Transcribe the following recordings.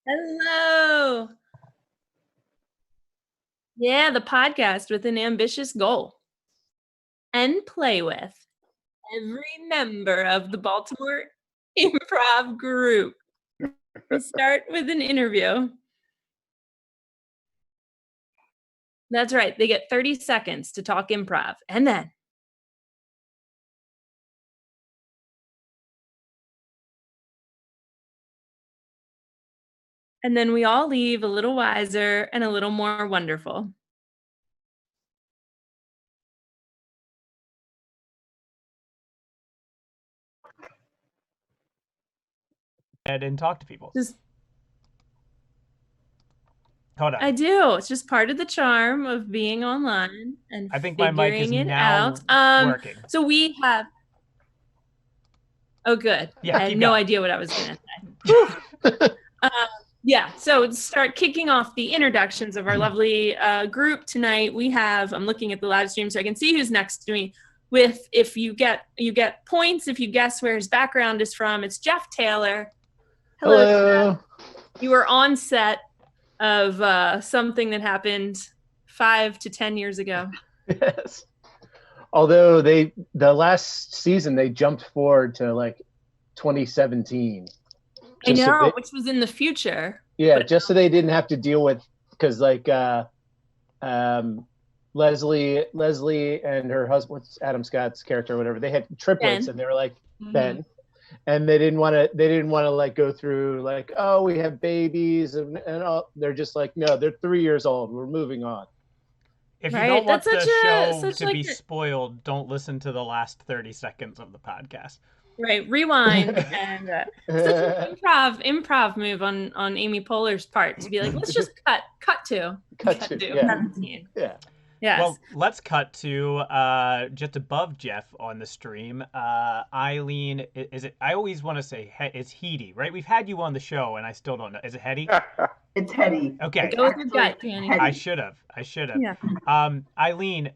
Hello. Yeah, the podcast with an ambitious goal. And play with every member of the Baltimore Improv Group. We start with an interview. That's right. They get 30 seconds to talk improv. And then we all leave a little wiser and a little more wonderful. And talk to people. Just, Hold on. I do. It's just part of the charm of being online and I think my mic is figuring it now out. working. So we have. Oh, good. Yeah, I had no idea what I was going to say. Yeah, so to start kicking off the introductions of our lovely group tonight, we have, I'm looking at the live stream so I can see who's next to me. With, if you get points if you guess where his background is from. It's Jeff Taylor. Hello. Jeff. You were on set of something that happened 5 to 10 years ago. Yes. Although the last season they jumped forward to like 2017. I know, which was in the future. Yeah, just so they didn't have to deal with, because like Leslie and her husband, what's Adam Scott's character or whatever, they had triplets, Ben. and they were like Ben, and they didn't want to like go through like, oh, we have babies and all. They're just like, no, they're 3 years old, we're moving on. If you Right, don't want that's the such a- show such to like be a- spoiled, don't listen to the last 30 seconds of the podcast. Right, rewind, and such an improv move on Amy Poehler's part to be like, let's just cut to Yeah. 17. Yeah. Yes. Well, let's cut to just above Jeff on the stream. Eileen, is it? I always want to say it's Heidi, right? We've had you on the show, and I still don't know. Is it Hetty? It's Hetty. Okay. Go with your gut, Danny. I should have. Yeah. Eileen,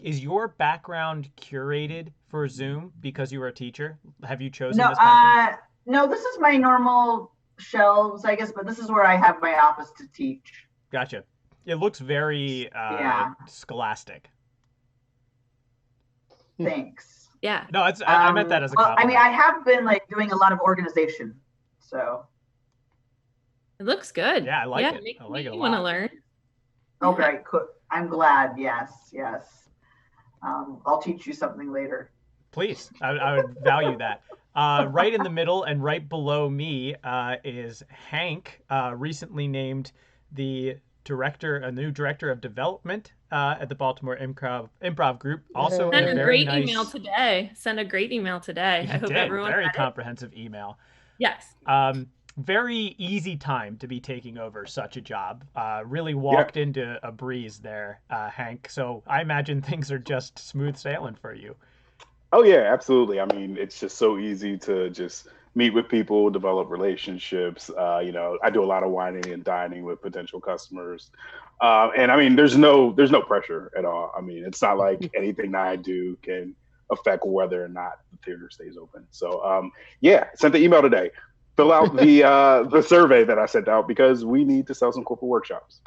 is your background curated for Zoom because you were a teacher? Have you chosen this background? No, this is my normal shelves, I guess, but this is where I have my office to teach. Gotcha. It looks very scholastic. Thanks. Yeah. No, I meant that as a compliment. I mean, I have been like doing a lot of organization, so. It looks good. Yeah, I like it. I like it a lot. You want to learn? Okay, cool. I'm glad. Yes. I'll teach you something later. Please, I would value that. Right in the middle and right below me is Hank, recently named the new director of development at the Baltimore Improv Group. Also, Send a great nice email today. Send a great email today. I hope everyone very read it. comprehensive email. Yes. Very easy time to be taking over such a job. Really walked into a breeze there, Hank. So I imagine things are just smooth sailing for you. Oh yeah, absolutely. I mean, it's just so easy to just meet with people, develop relationships. I do a lot of whining and dining with potential customers. And I mean, there's no pressure at all. I mean, it's not like anything that I do can affect whether or not the theater stays open. So sent the email today. Fill out the survey that I sent out because we need to sell some corporate workshops.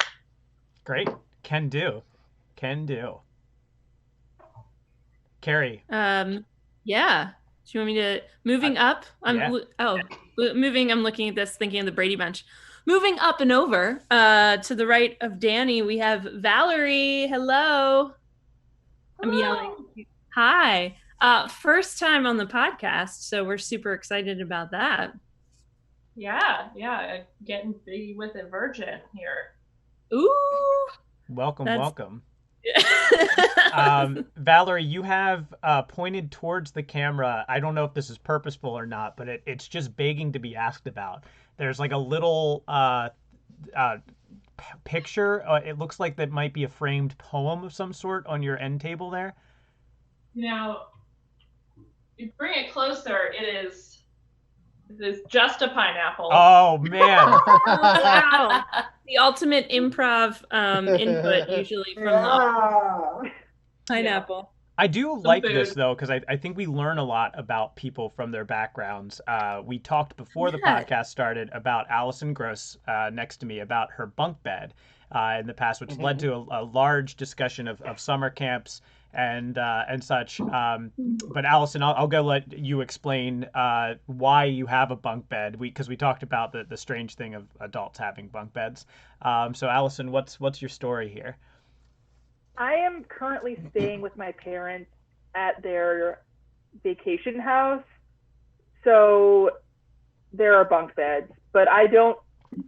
Great. Can do. Carrie. Yeah. Do you want me to moving up? Moving. I'm looking at this, thinking of the Brady Bunch. Moving up and over to the right of Danny, we have Valerie. Hello. I'm yelling. Hi. First time on the podcast, so we're super excited about that. Yeah. Getting big with a virgin here. Ooh. Welcome. Valerie, you have pointed towards the camera. I don't know if this is purposeful or not, but it's just begging to be asked about. There's like a little picture. It looks like that might be a framed poem of some sort on your end table there. Now, you bring it closer, it is just a pineapple. Oh man. Wow. The ultimate improv input usually from the pineapple. I do like this though, because I think we learn a lot about people from their backgrounds. We talked before the podcast started about Allison Gross next to me about her bunk bed in the past, which led to a large discussion of summer camps and such. But Allison, I'll go let you explain why you have a bunk bed. Because we talked about the strange thing of adults having bunk beds. So Allison, what's your story here? I am currently staying with my parents at their vacation house. So there are bunk beds, but I don't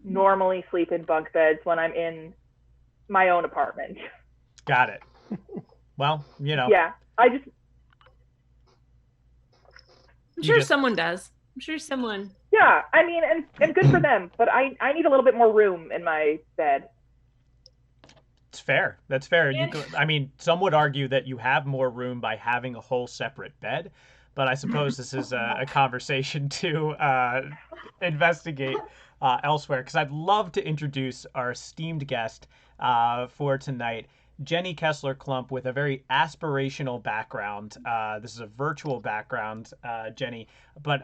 normally sleep in bunk beds when I'm in my own apartment. Got it. Well, Yeah, I'm sure someone does. I'm sure someone. Yeah, I mean, and good for them, but I need a little bit more room in my bed. It's fair. That's fair. Some would argue that you have more room by having a whole separate bed, but I suppose this is a conversation to investigate elsewhere, because I'd love to introduce our esteemed guest for tonight, Jenny Kessler Klump, with a very aspirational background. This is a virtual background, Jenny, but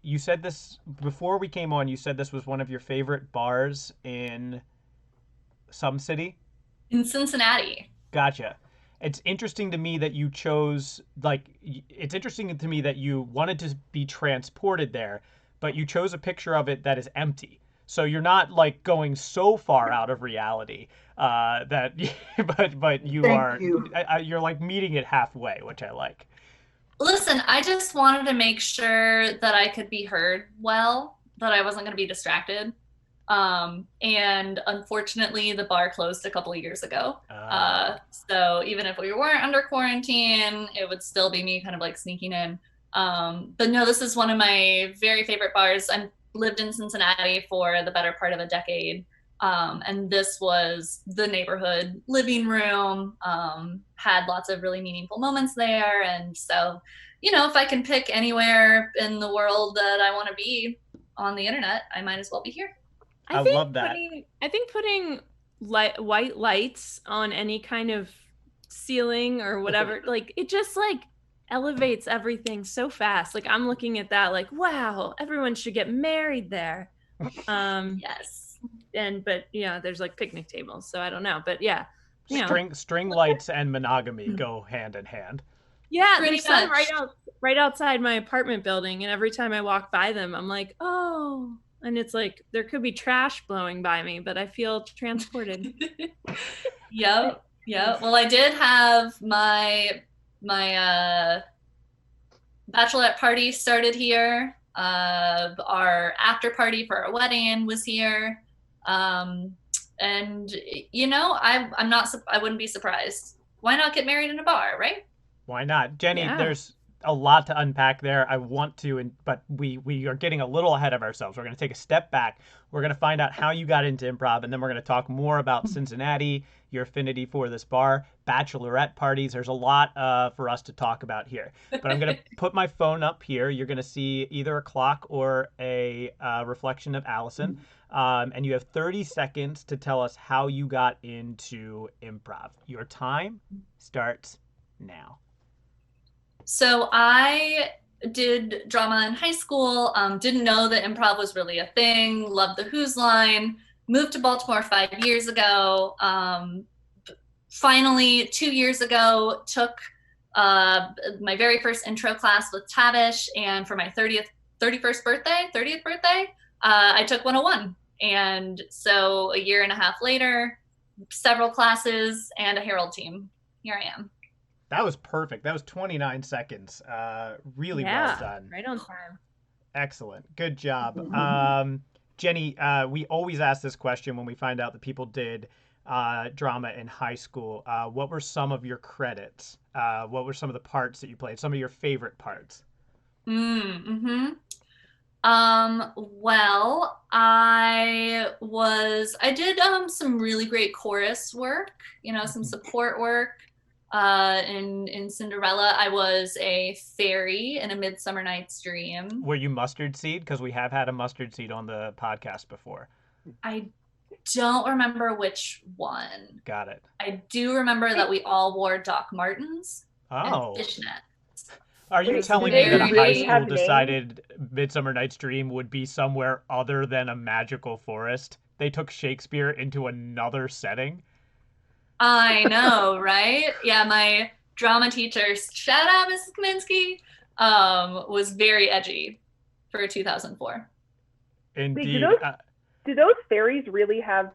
you said this before we came on. You said this was one of your favorite bars in some city? In Cincinnati. Gotcha. It's interesting to me that you chose, it's interesting to me that you wanted to be transported there, but you chose a picture of it that is empty. So you're not like going so far out of reality that, but you Thank are, you. you're like meeting it halfway, which I like. Listen, I just wanted to make sure that I could be heard well, that I wasn't going to be distracted. And unfortunately, the bar closed a couple of years ago. So even if we weren't under quarantine, it would still be me kind of like sneaking in. But no, this is one of my very favorite bars. I lived in Cincinnati for the better part of a decade. And this was the neighborhood living room, had lots of really meaningful moments there. And so, if I can pick anywhere in the world that I want to be on the internet, I might as well be here. I love that. I think putting white lights on any kind of ceiling or whatever, like it just like elevates everything so fast. Like I'm looking at that like, wow, everyone should get married there. Yes. But there's like picnic tables, so I don't know. But yeah. String lights and monogamy go hand in hand. Yeah, Pretty there's some much. right outside my apartment building, and every time I walk by them, I'm like, oh. And it's like there could be trash blowing by me, but I feel transported. Yep. Well, I did have my bachelorette party started here. Our after party for our wedding was here. And I wouldn't be surprised. Why not get married in a bar, right? Why not? Jenny, Yeah. There's a lot to unpack there. I want to, but we are getting a little ahead of ourselves. We're going to take a step back. We're going to find out how you got into improv, and then we're going to talk more about Cincinnati, your affinity for this bar, bachelorette parties. There's a lot for us to talk about here. But I'm going to put my phone up here. You're going to see either a clock or a reflection of Allison. And you have 30 seconds to tell us how you got into improv. Your time starts now. So I did drama in high school, didn't know that improv was really a thing, loved the Who's Line, moved to Baltimore 5 years ago. Finally, 2 years ago, took my very first intro class with Tavish, and for my 30th birthday, I took 101. And so a year and a half later, several classes and a Herald team. Here I am. That was perfect. That was 29 seconds. Really well done. Right on time. Excellent. Good job. Jenny, we always ask this question when we find out that people did drama in high school. What were some of your credits? What were some of the parts that you played? Some of your favorite parts? Well, I did some really great chorus work, some support work. In Cinderella, I was a fairy in A Midsummer Night's Dream. Were you Mustard Seed? Because we have had a Mustard Seed on the podcast before. I don't remember which one. Got it. I do remember that we all wore Doc Martens and fishnets. Are you telling me that a high school decided Midsummer Night's Dream would be somewhere other than a magical forest? They took Shakespeare into another setting? I know, right? Yeah, my drama teacher, shout out Mrs. Kaminsky, was very edgy for 2004. Indeed. Do those fairies really have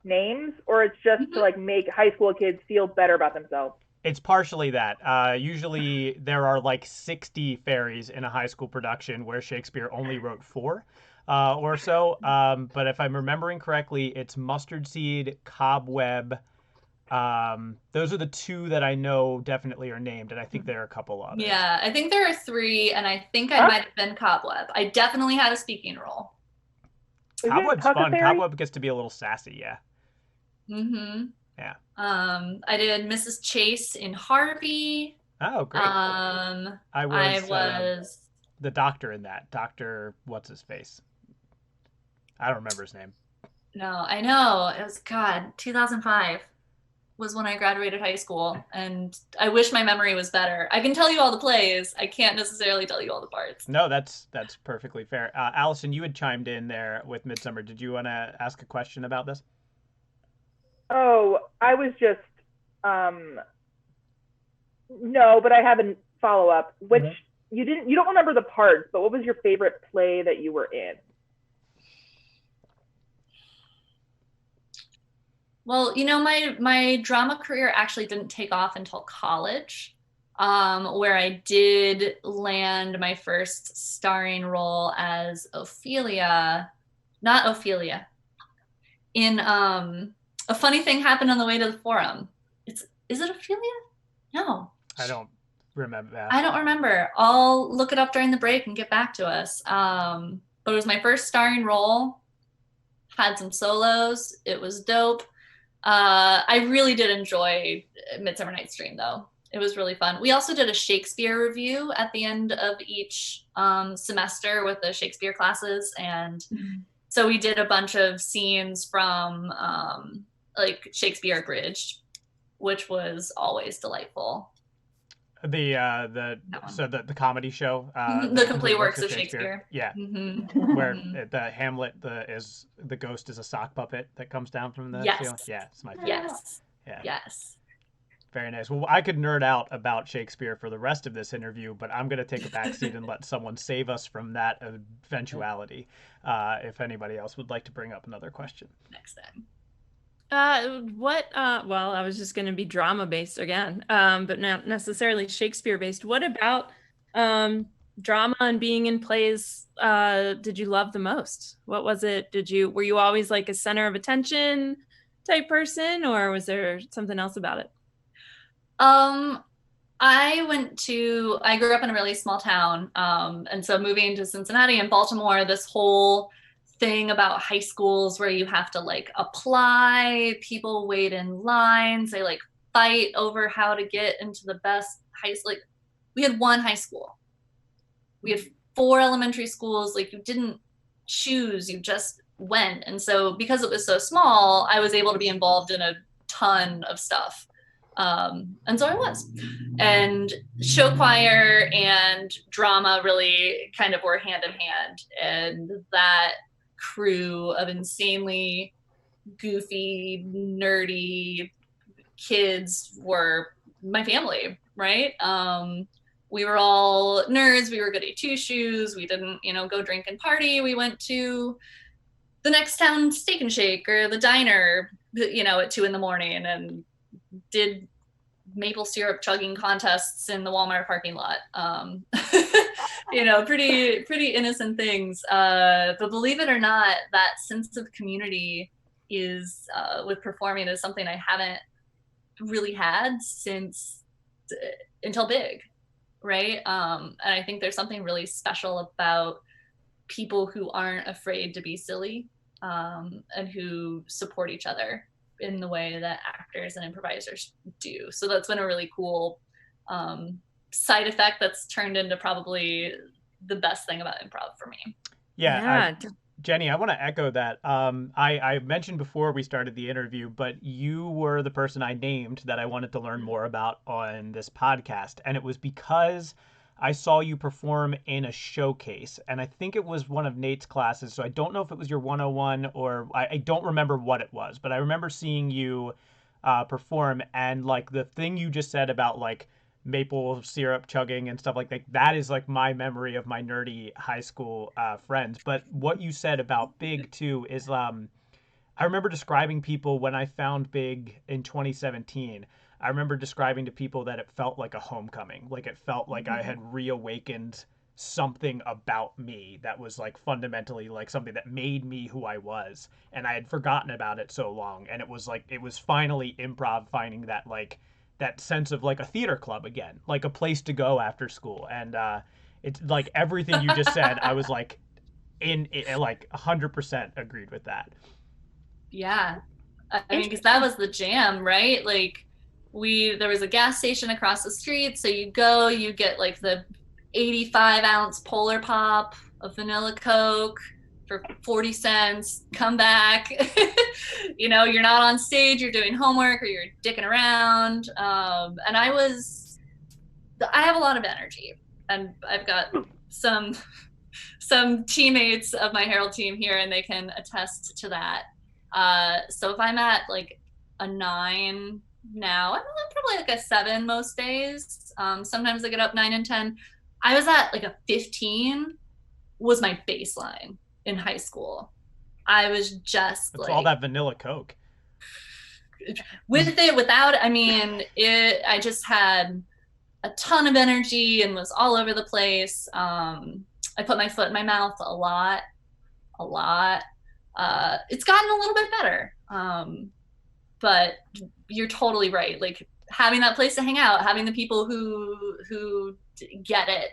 names, or it's just to like make high school kids feel better about themselves? It's partially that. Usually there are like 60 fairies in a high school production where Shakespeare only wrote 4 or so. But if I'm remembering correctly, it's Mustard Seed, Cobweb. Those are the 2 that I know definitely are named, and I think there are a couple others. Yeah, I think there are 3, and I think I might have been Cobweb. I definitely had a speaking role. Cobweb's fun. Cobweb gets to be a little sassy, yeah. Yeah. I did Mrs. Chase in Harvey. Oh, great. I was the doctor in that. Dr. What's his face? I don't remember his name. No, I know. It was 2005 was when I graduated high school, and I wish my memory was better. I can tell you all the plays. I can't necessarily tell you all the parts. No, that's perfectly fair. Allison, you had chimed in there with Midsummer. Did you want to ask a question about this? Oh, I was just, no, but I have a follow-up, which you don't remember the parts, but what was your favorite play that you were in? Well, my drama career actually didn't take off until college, where I did land my first starring role as Ophelia, not Ophelia, in A Funny Thing Happened on the Way to the Forum. Is it Ophelia? No. I don't remember that. I don't remember. I'll look it up during the break and get back to us. But it was my first starring role. Had some solos. It was dope. I really did enjoy Midsummer Night's Dream, though. It was really fun. We also did a Shakespeare review at the end of each semester with the Shakespeare classes. And so we did a bunch of scenes from like Shakespeare Abridged, which was always delightful. The comedy show, the complete works of Shakespeare. Yeah, where the Hamlet the ghost is a sock puppet that comes down from the ceiling. Yeah, it's my favorite. Yes. Very nice. Well, I could nerd out about Shakespeare for the rest of this interview, but I'm going to take a backseat and let someone save us from that eventuality. If anybody else would like to bring up another question next time. Well, I was just going to be drama based again, but not necessarily Shakespeare based. What about drama and being in plays did you love the most? What was it? Were you always like a center of attention type person, or was there something else about it? I grew up in a really small town. And so moving to Cincinnati and Baltimore, this whole thing about high schools where you have to like apply, people wait in lines, they like fight over how to get into the best high school. Like we had one high school, we had 4 elementary schools. Like you didn't choose, you just went. And so because it was so small, I was able to be involved in a ton of stuff. And so I was. And show choir and drama really kind of were hand in hand. And that crew of insanely goofy, nerdy kids were my family, right? We were all nerds. We were goody two shoes. We didn't, go drink and party. We went to the next town Steak and Shake or the diner, at 2 a.m. and did maple syrup chugging contests in the Walmart parking lot. Pretty innocent things. But believe it or not, that sense of community is with performing is something I haven't really had since until Big, right? And I think there's something really special about people who aren't afraid to be silly and who support each other in the way that actors and improvisers do. So that's been a really cool side effect that's turned into probably the best thing about improv for me. Yeah. Jenny, I want to echo that. I mentioned before we started the interview, but you were the person I named that I wanted to learn more about on this podcast. And it was because I saw you perform in a showcase, and I think it was one of Nate's classes. So I don't know if it was your 101 or I don't remember what it was, but I remember seeing you perform, and like the thing you just said about like maple syrup chugging and stuff like that is like my memory of my nerdy high school friends. But what you said about Big too is I remember describing people when I found Big in 2017. I remember describing to people that it felt like a homecoming. Like it felt like I had reawakened something about me that was like fundamentally like something that made me who I was. And I had forgotten about it so long. And it was finally improv finding that like that sense of like a theater club again, like a place to go after school. And it's like everything you just said, I was like like 100% agreed with that. Yeah. I mean, because that was the jam, right? Like there was a gas station across the street. So you get like the 85-ounce Polar Pop, a vanilla Coke for 40 cents, come back. You're not on stage, you're doing homework or you're dicking around. And I have a lot of energy, and I've got some teammates of my Herald team here, and they can attest to that. So if I'm at like a 9 now, I'm probably like a 7 most days. Sometimes I get up 9 and 10. I was at like a 15 was my baseline in high school. I was just all that vanilla Coke. with it, without it, I mean, I just had a ton of energy and was all over the place. I put my foot in my mouth a lot. It's gotten a little bit better. But you're totally right. Like having that place to hang out, having the people who get it,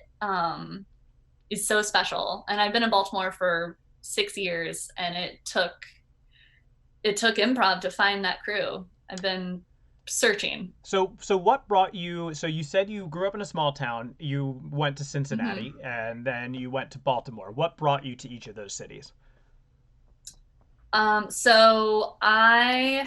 is so special. And I've been in Baltimore for 6 years, and it took improv to find that crew. I've been searching. So what brought you? So you said you grew up in a small town. You went to Cincinnati, and then you went to Baltimore. What brought you to each of those cities? So I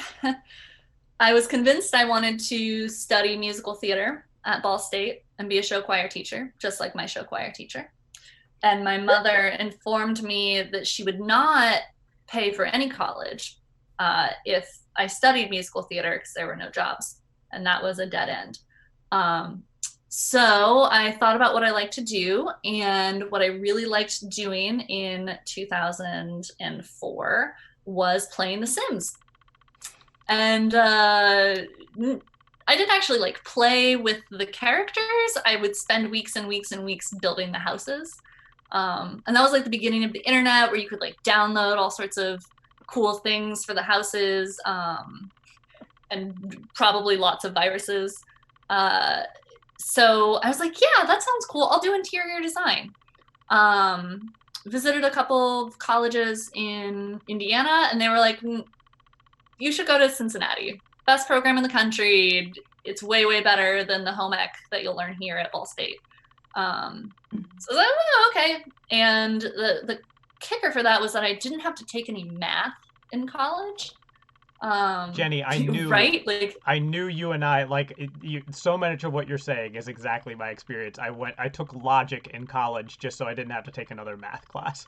was convinced I wanted to study musical theater at Ball State and be a show choir teacher, just like my show choir teacher. And my mother informed me that she would not pay for any college if I studied musical theater, because there were no jobs, and that was a dead end. So I thought about what I like to do, and what I really liked doing in 2004 was playing The Sims. And I didn't actually like play with the characters. I would spend weeks and weeks and weeks building the houses. And that was like the beginning of the internet, where you could like download all sorts of cool things for the houses, and probably lots of viruses. So I was like, yeah, that sounds cool. I'll do interior design. Visited a couple of colleges in Indiana, and they were like, you should go to Cincinnati. Best program in the country. It's way, way better than the home ec that you'll learn here at Ball State. So I was like, oh, okay. And the kicker for that was that I didn't have to take any math in college. Jenny, I knew, right? Like, I knew you and I, like, so much of what you're saying is exactly my experience. I took logic in college just so I didn't have to take another math class.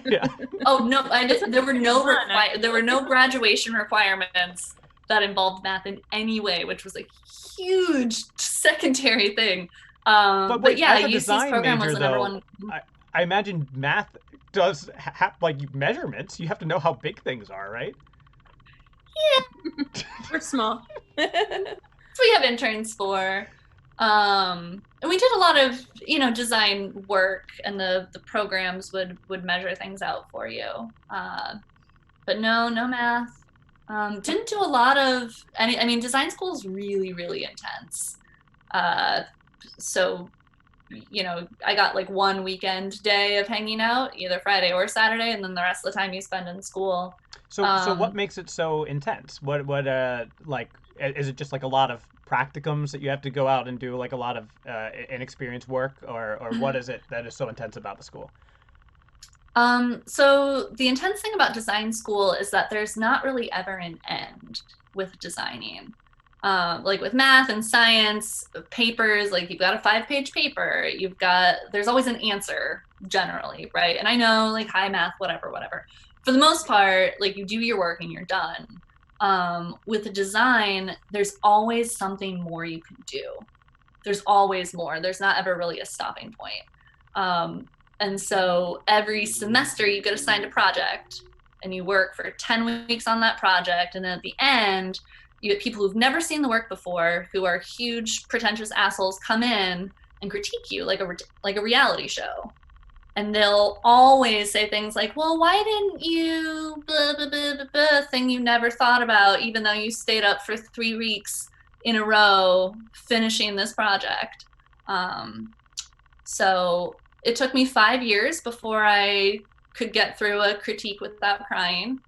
Yeah. Oh no, there were no graduation requirements that involved math in any way, which was a huge secondary thing. But yeah, UC's program was the number one. I imagine math does have like measurements. You have to know how big things are, right? Yeah. We're small. So we have interns for. And we did a lot of, design work, and the programs would measure things out for you. But no math. Didn't do a lot of design school is really, really intense. So, I got like one weekend day of hanging out, either Friday or Saturday, and then the rest of the time you spend in school. So what makes it so intense? What like, is it just like a lot of practicums that you have to go out and do, like a lot of inexperienced work, or what is it that is so intense about the school? So the intense thing about design school is that there's not really ever an end with designing. Like with math and science papers, like you've got a 5-page paper, there's always an answer generally, right? And I know like high math, whatever. For the most part, like you do your work and you're done. With the design, there's always something more you can do. There's always more. There's not ever really a stopping point. And so every semester you get assigned a project, and you work for 10 weeks on that project. And then at the end, you get people who've never seen the work before, who are huge, pretentious assholes, come in and critique you like a reality show. And they'll always say things like, well, why didn't you blah, blah, blah, blah, blah, thing you never thought about, even though you stayed up for 3 weeks in a row finishing this project? So it took me 5 years before I could get through a critique without crying.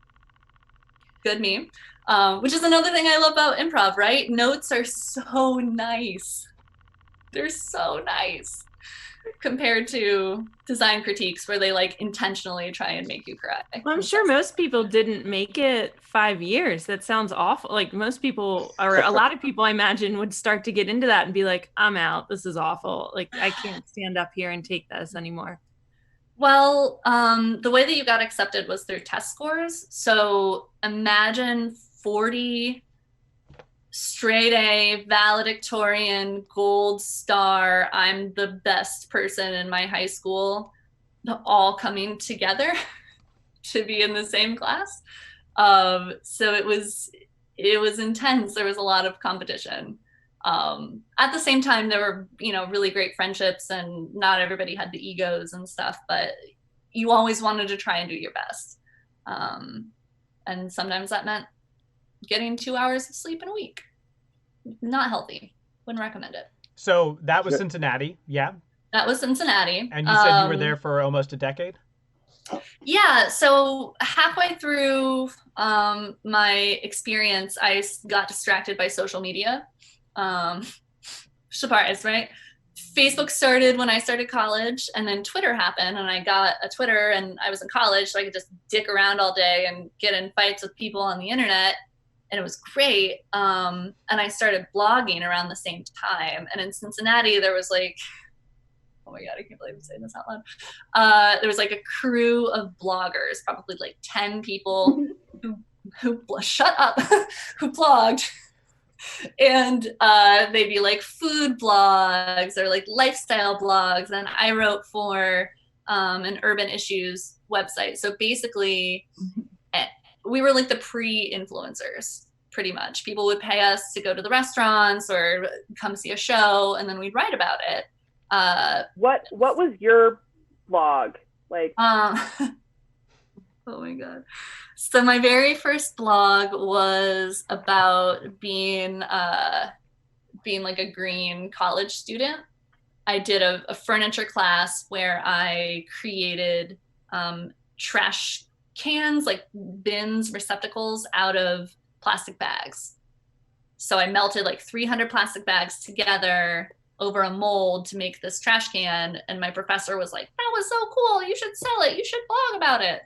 Good me. Which is another thing I love about improv, right? Notes are so nice. They're so nice compared to design critiques where they like intentionally try and make you cry. Well, I'm sure most people didn't make it 5 years. That sounds awful. Like most people, or a lot of people I imagine, would start to get into that and be like, I'm out. This is awful. Like I can't stand up here and take this anymore. Well, the way that you got accepted was through test scores. So imagine 40 straight A, valedictorian, gold star, I'm the best person in my high school, all coming together to be in the same class. So it was it was intense. There was a lot of competition. At the same time, there were, really great friendships, and not everybody had the egos and stuff, but you always wanted to try and do your best. And sometimes that meant getting 2 hours of sleep in a week. Not healthy. Wouldn't recommend it. So that was Cincinnati, yeah? That was Cincinnati. And you said you were there for almost a decade? Yeah, so halfway through my experience, I got distracted by social media. Surprise, right? Facebook started when I started college, and then Twitter happened, and I got a Twitter, and I was in college, so I could just dick around all day and get in fights with people on the internet, and it was great. And I started blogging around the same time. And in Cincinnati, there was like, oh my God, I can't believe I'm saying this out loud. There was like a crew of bloggers, probably like 10 people who shut up, who blogged. And they'd be like food blogs or like lifestyle blogs. And I wrote for an urban issues website. So basically, we were like the pre-influencers, pretty much. People would pay us to go to the restaurants or come see a show, and then we'd write about it. What was your blog like? Oh my God. So my very first blog was about being like a green college student. I did a furniture class where I created trash cans, like bins, receptacles out of plastic bags. So I melted like 300 plastic bags together over a mold to make this trash can. And my professor was like, that was so cool. You should sell it. You should blog about it.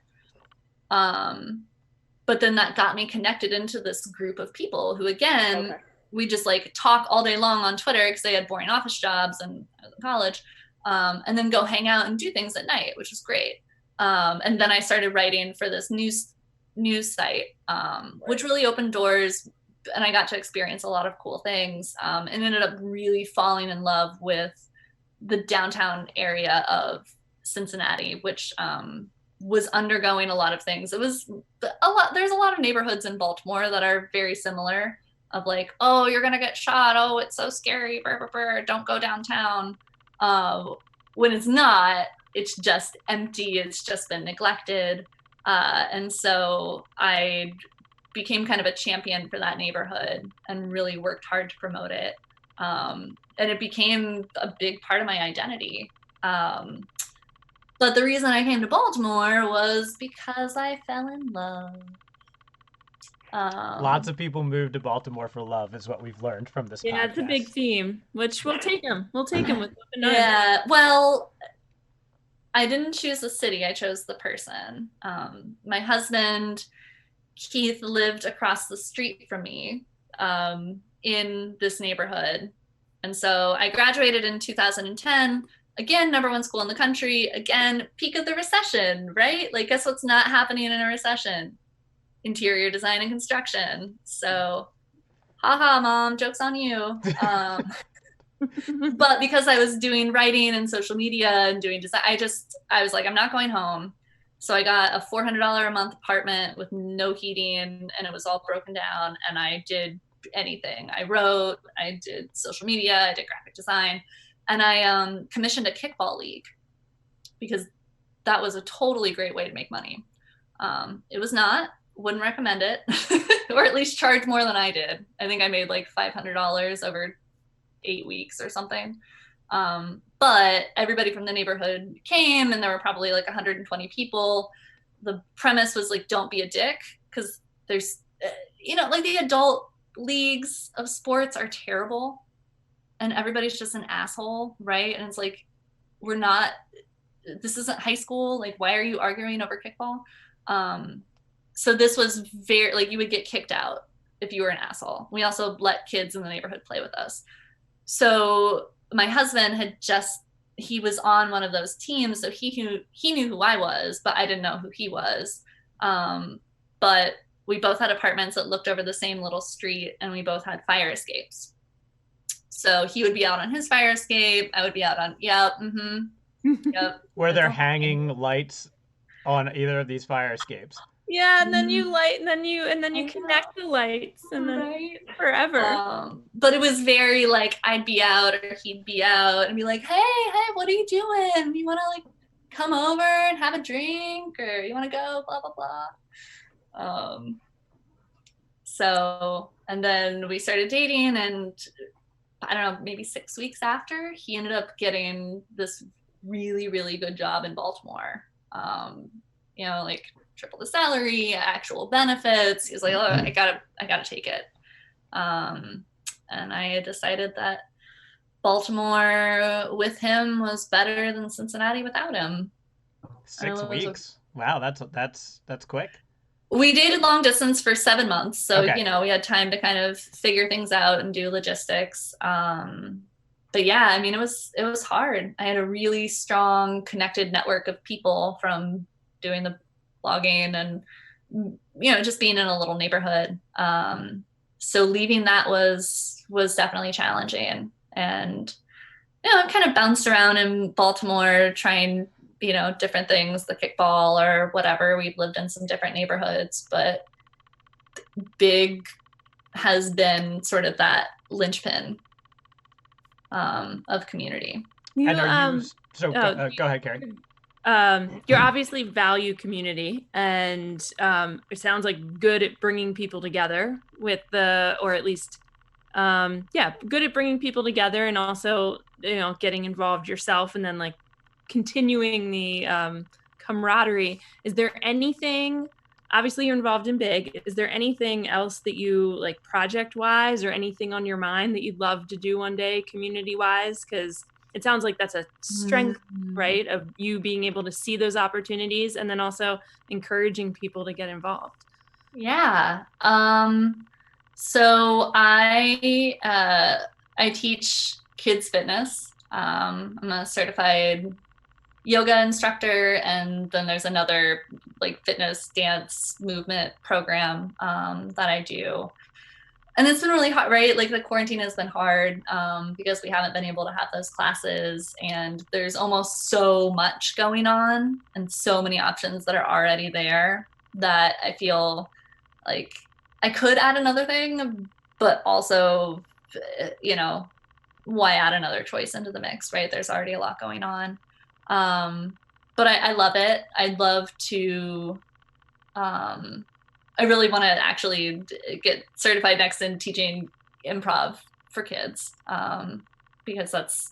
But then that got me connected into this group of people who, again, we just like talk all day long on Twitter because they had boring office jobs and I was in college, and then go hang out and do things at night, which was great. And then I started writing for this news site, which really opened doors, and I got to experience a lot of cool things, and ended up really falling in love with the downtown area of Cincinnati, which was undergoing a lot of things. It was there's a lot of neighborhoods in Baltimore that are very similar, of like, oh, you're gonna get shot, oh, it's so scary, brr, brr, brr, don't go downtown. When it's not, it's just empty, it's just been neglected. And so I became kind of a champion for that neighborhood and really worked hard to promote it. And it became a big part of my identity. But the reason I came to Baltimore was because I fell in love. Lots of people move to Baltimore for love, is what we've learned from this podcast. Yeah, it's a big theme, which we'll take them. We'll take them with open arms. Yeah, well, I didn't choose the city. I chose the person. My husband, Keith, lived across the street from me in this neighborhood. And so I graduated in 2010. Again, #1 school in the country. Again, peak of the recession, right? Like, guess what's not happening in a recession? Interior design and construction. So, haha, mom, joke's on you. But because I was doing writing and social media and doing design, I was like, I'm not going home. So I got a $400 a month apartment with no heating, and it was all broken down. And I did anything. I wrote, I did social media, I did graphic design. And I commissioned a kickball league because that was a totally great way to make money. It was not, wouldn't recommend it, or at least charge more than I did. I think I made like $500 over 8 weeks or something. But everybody from the neighborhood came, and there were probably like 120 people. The premise was like, don't be a dick, because there's, like the adult leagues of sports are terrible. And everybody's just an asshole, right? And it's like, this isn't high school. Like, why are you arguing over kickball? So this was very, like, you would get kicked out if you were an asshole. We also let kids in the neighborhood play with us. So my husband he was on one of those teams. So he knew who I was, but I didn't know who he was. But we both had apartments that looked over the same little street, and we both had fire escapes. So he would be out on his fire escape. I would be out on, yep. Were there hanging lights on either of these fire escapes? Yeah, and then you light, and then you connect the lights, and then Right? forever. But it was very like I'd be out or he'd be out and be like, hey, what are you doing? You want to like come over and have a drink, or you want to go blah blah blah. So, and then we started dating, and I don't know, maybe 6 weeks after, he ended up getting this really, really good job in Baltimore. You know, like triple the salary, actual benefits. He was like, oh, I gotta take it. And I decided that Baltimore with him was better than Cincinnati without him. 6 weeks. Wow, that's quick. We dated long distance for 7 months, so Okay. you know, we had time to kind of figure things out and do logistics. But yeah, I mean, it was hard. I had a really strong connected network of people from doing the blogging and, you know, just being in a little neighborhood. So leaving that was definitely challenging. And, you know, I kind of bounced around in Baltimore trying, you know, different things, the kickball or whatever. We've lived in some different neighborhoods, but Big has been sort of that linchpin of community. You, And are you, so go ahead, Carrie. You're obviously value community, and it sounds like good at bringing people together with or at least, good at bringing people together, and also, you know, getting involved yourself, and then like continuing the camaraderie. Is there anything? Obviously, you're involved in Big. Is there anything else that you like project-wise, or anything on your mind that you'd love to do one day, community-wise? Because it sounds like that's a strength, right, of you being able to see those opportunities and then also encouraging people to get involved. Yeah. So I teach kids fitness. I'm a certified yoga instructor, and then there's another like fitness dance movement program that I do. And it's been really hard, right? Like the quarantine has been hard because we haven't been able to have those classes, and there's almost so much going on and so many options that are already there that I feel like I could add another thing, but also, you know, why add another choice into the mix, right? There's already a lot going on. But I love it. I'd love to, I really want to actually get certified next in teaching improv for kids, because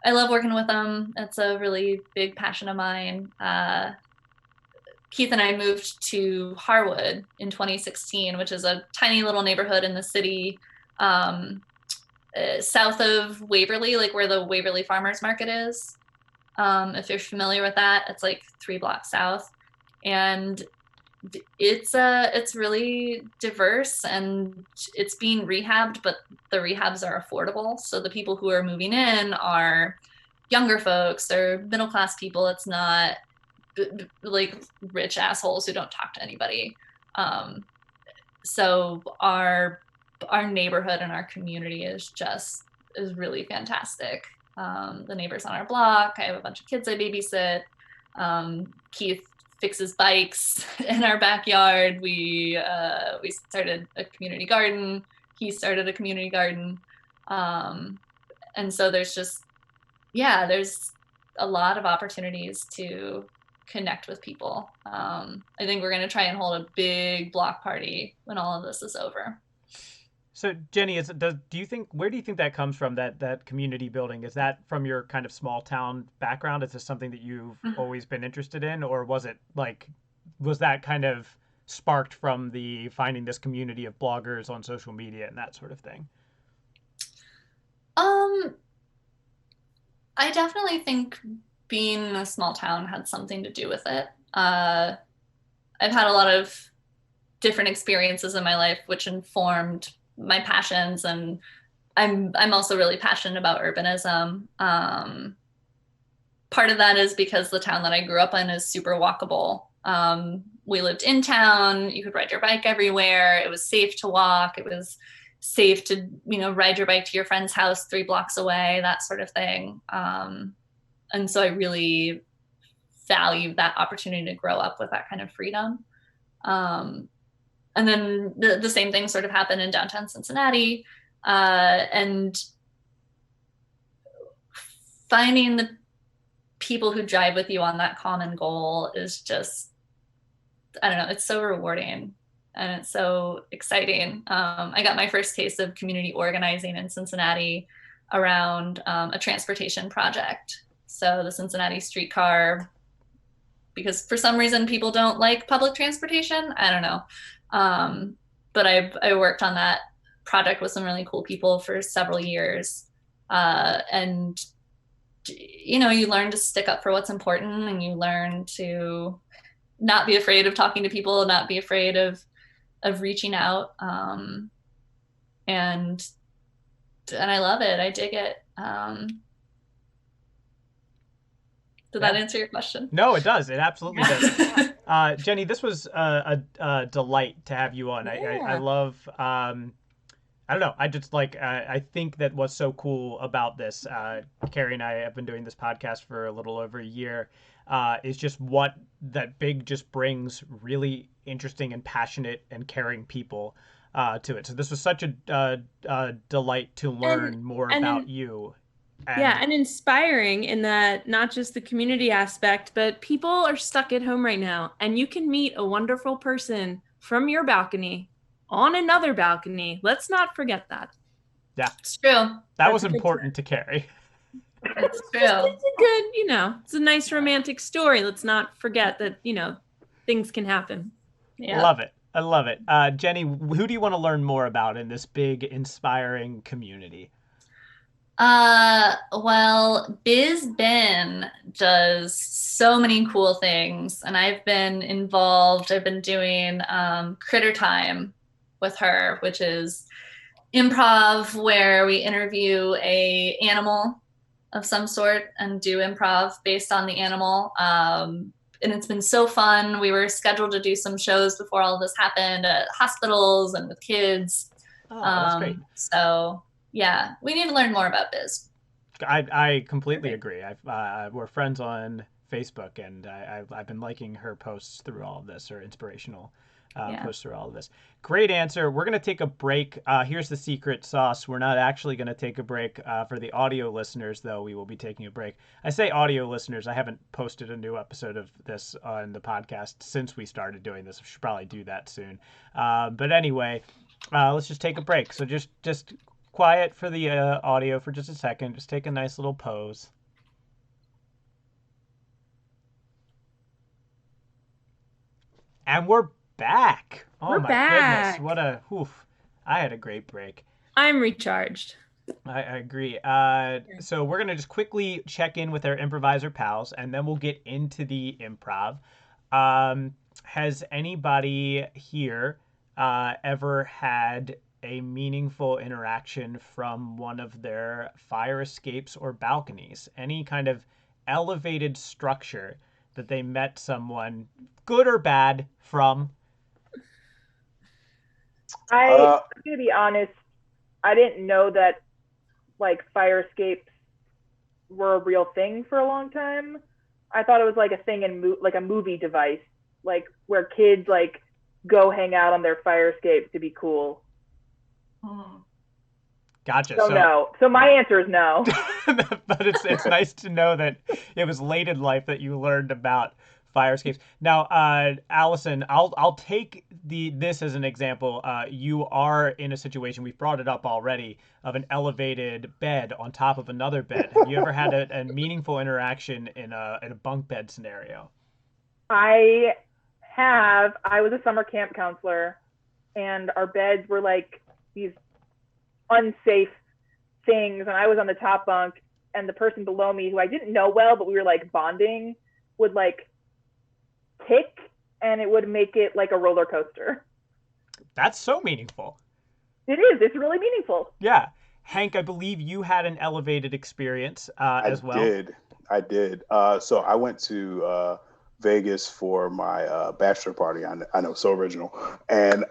I love working with them. It's a really big passion of mine. Keith and I moved to Harwood in 2016, which is a tiny little neighborhood in the city, south of Waverly, like where the Waverly Farmers Market is. If you're familiar with that, it's like 3 blocks south, and it's really diverse, and it's being rehabbed, but the rehabs are affordable. So the people who are moving in are younger folks, they're middle class people. It's not like rich assholes who don't talk to anybody. So our neighborhood and our community is really fantastic. The neighbors on our block, I have a bunch of kids I babysit. Keith fixes bikes in our backyard. We started a community garden. He started a community garden. And so there's a lot of opportunities to connect with people. I think we're going to try and hold a big block party when all of this is over. So Jenny, where do you think that comes from, that community building? Is that from your kind of small town background? Is this something that you've always been interested in, or was that kind of sparked from the finding this community of bloggers on social media and that sort of thing? I definitely think being in a small town had something to do with it. I've had a lot of different experiences in my life which informed my passions, and I'm also really passionate about urbanism. Part of that is because the town that I grew up in is super walkable. We lived in town. You could ride your bike everywhere. It was safe to walk. It was safe to, you know, ride your bike to your friend's house 3 blocks away, that sort of thing. And so I really valued that opportunity to grow up with that kind of freedom. And then the same thing sort of happened in downtown Cincinnati. And finding the people who drive with you on that common goal is just, I don't know, it's so rewarding and it's so exciting. I got my first taste of community organizing in Cincinnati around a transportation project. So the Cincinnati streetcar, because for some reason people don't like public transportation. I don't know. But I worked on that project with some really cool people for several years. And, you know, you learn to stick up for what's important, and you learn to not be afraid of talking to people, not be afraid of reaching out. And I love it. I dig it. Did that answer your question? No, it does. It absolutely does. Jenny, this was a delight to have you on. Yeah. I love, I don't know. I just I think that what's so cool about this, Carrie and I have been doing this podcast for a little over a year, is just what that Big just brings really interesting and passionate and caring people to it. So this was such a delight to learn more about you. And inspiring in that not just the community aspect, but people are stuck at home right now, and you can meet a wonderful person from your balcony on another balcony. Let's not forget that. Yeah, it's true. That was important to Carrie. It's true. It's a good, it's a nice romantic story. Let's not forget that, things can happen. Yeah. Love it. I love it. Jenny, who do you want to learn more about in this big, inspiring community? Well, Biz Ben does so many cool things, and I've been involved. I've been doing Critter Time with her, which is improv where we interview a animal of some sort and do improv based on the animal. And it's been so fun. We were scheduled to do some shows before all of this happened at hospitals and with kids. Oh, that's great. So yeah, we need to learn more about Biz. I completely agree. We're friends on Facebook, and I've been liking her posts through all of this, or inspirational posts through all of this. Great answer. We're going to take a break. Here's the secret sauce. We're not actually going to take a break for the audio listeners, though. We will be taking a break. I say audio listeners. I haven't posted a new episode of this on the podcast since we started doing this. I should probably do that soon. But anyway, let's just take a break. So just quiet for the audio for just a second. Just take a nice little pose. And we're back. Oh, we're my back. Goodness. What a I had a great break. I'm recharged. I agree. So we're going to just quickly check in with our improviser pals, and then we'll get into the improv. Has anybody here ever had a meaningful interaction from one of their fire escapes or balconies? Any kind of elevated structure that they met someone, good or bad, from? I'm gonna be honest, I didn't know that fire escapes were a real thing for a long time. I thought it was a thing in a movie device, where kids go hang out on their fire escapes to be cool. Gotcha. So no. So my answer is no. But it's nice to know that it was late in life that you learned about fire escapes. Now, Allison, I'll take this as an example. You are in a situation, we've brought it up already, of an elevated bed on top of another bed. Have you ever had a meaningful interaction in a bunk bed scenario? I have. I was a summer camp counselor, and our beds were these unsafe things, and I was on the top bunk, and the person below me, who I didn't know well, but we were bonding, would kick, and it would make it like a roller coaster. That's so meaningful. It is. It's really meaningful. Yeah. Hank, I believe you had an elevated experience as well. I did. So I went to Vegas for my bachelor party. I know, so original. And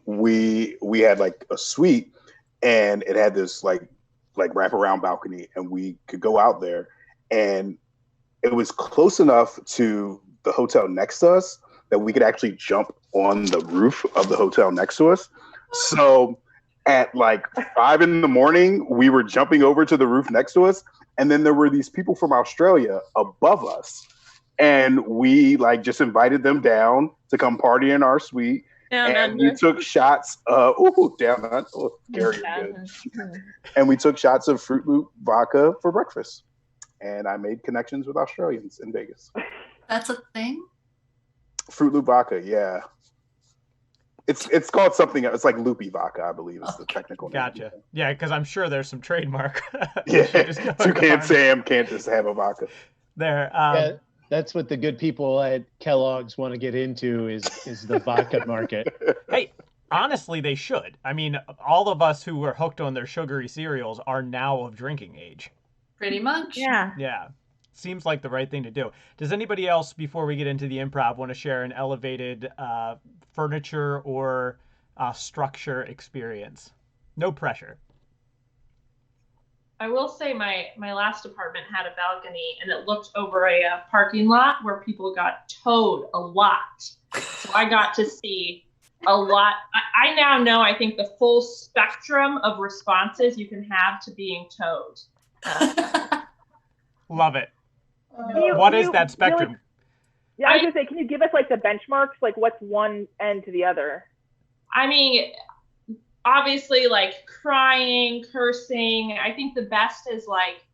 we had a suite, and it had this wraparound balcony, and we could go out there, and it was close enough to the hotel next to us that we could actually jump on the roof of the hotel next to us. So at like 5 a.m, we were jumping over to the roof next to us. And then there were these people from Australia above us. And we like just invited them down to come party in our suite. And we took shots of Gary, and we took shots of Fruit Loop vodka for breakfast. And I made connections with Australians in Vegas. That's a thing? Fruit Loop vodka, yeah. It's called something. It's like loopy vodka, I believe is the technical name. Gotcha. Yeah, because I'm sure there's some trademark. Yeah, Toucan Sam can't just have a vodka. There. Yeah, that's what the good people at Kellogg's want to get into is the vodka market. Hey, honestly, they should. I mean, all of us who were hooked on their sugary cereals are now of drinking age. Pretty much. Yeah. Yeah. Seems like the right thing to do. Does anybody else, before we get into the improv, want to share an elevated furniture or structure experience? No pressure. I will say my last apartment had a balcony and it looked over a parking lot where people got towed a lot. So I got to see a lot. I now know, I think, the full spectrum of responses you can have to being towed. Love it. What is that spectrum? Yeah, I was gonna say, can you give us like the benchmarks? Like, what's one end to the other? I mean, obviously, like crying, cursing. I think the best is like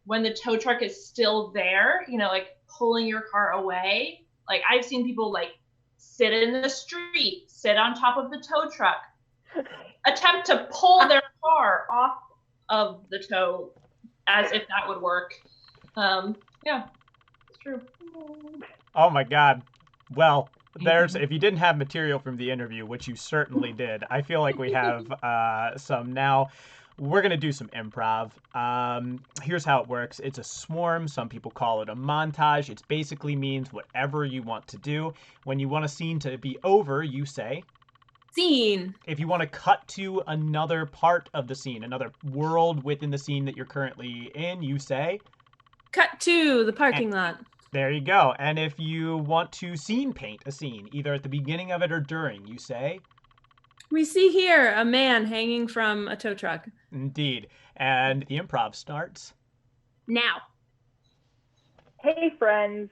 when the tow truck is still there, you know, like pulling your car away. Like I've seen people like sit in the street, sit on top of the tow truck, attempt to pull their car off of the tow as if that would work. Yeah, it's true. Oh my God. Well, if you didn't have material from the interview, which you certainly did, I feel like we have some now. We're going to do some improv. Here's how it works. It's a swarm. Some people call it a montage. It basically means whatever you want to do. When you want a scene to be over, you say Scene. If you want to cut to another part of the scene, another world within the scene that you're currently in, you say Cut to the parking lot. There you go. And if you want to scene paint a scene, either at the beginning of it or during, you say We see here a man hanging from a tow truck. Indeed. And the improv starts Now. Hey, friends.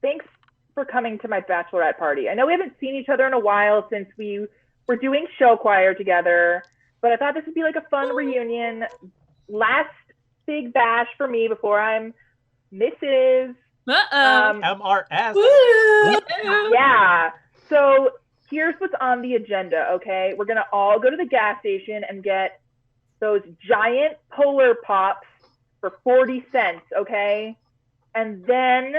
Thanks for coming to my bachelorette party. I know we haven't seen each other in a while since we were doing show choir together, but I thought this would be like a fun reunion. Last big bash for me before I'm Mrs. MRS. Yeah. So here's what's on the agenda, okay? We're going to all go to the gas station and get those giant Polar Pops for 40 cents, okay? And then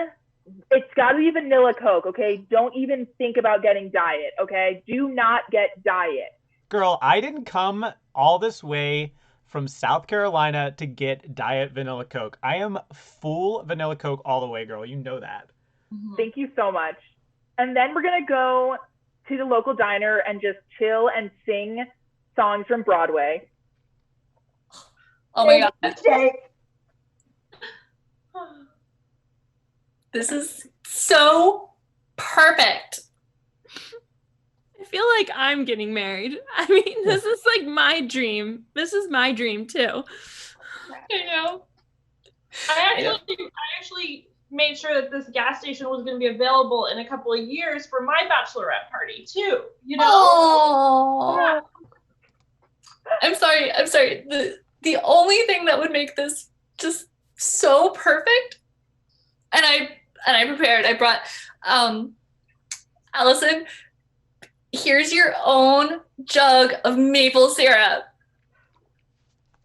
it's got to be vanilla Coke, okay? Don't even think about getting diet, okay? Do not get diet. Girl, I didn't come all this way from South Carolina to get diet vanilla Coke. I am full vanilla Coke all the way, girl. You know that. Thank you so much. And then we're going to go to the local diner and just chill and sing songs from Broadway. Oh my God. This is so perfect. I feel like I'm getting married. I mean, this is like my dream. This is my dream too. I know. I actually made sure that this gas station was going to be available in a couple of years for my bachelorette party too. You know. Oh. I'm sorry. The only thing that would make this just so perfect, and I prepared. I brought Allison. Here's your own jug of maple syrup.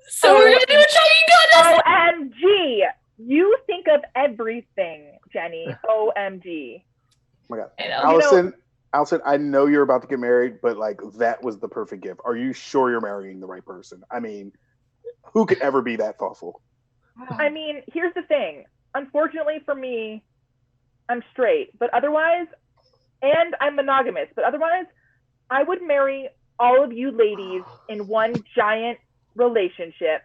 So we're gonna do a chugging contest. OMG! You think of everything, Jenny. OMG. Oh my God. I know. Allison, I know you're about to get married, but like that was the perfect gift. Are you sure you're marrying the right person? I mean, who could ever be that thoughtful? I mean, here's the thing. Unfortunately for me, I'm straight, but otherwise, and I'm monogamous, but otherwise, I would marry all of you ladies in one giant relationship.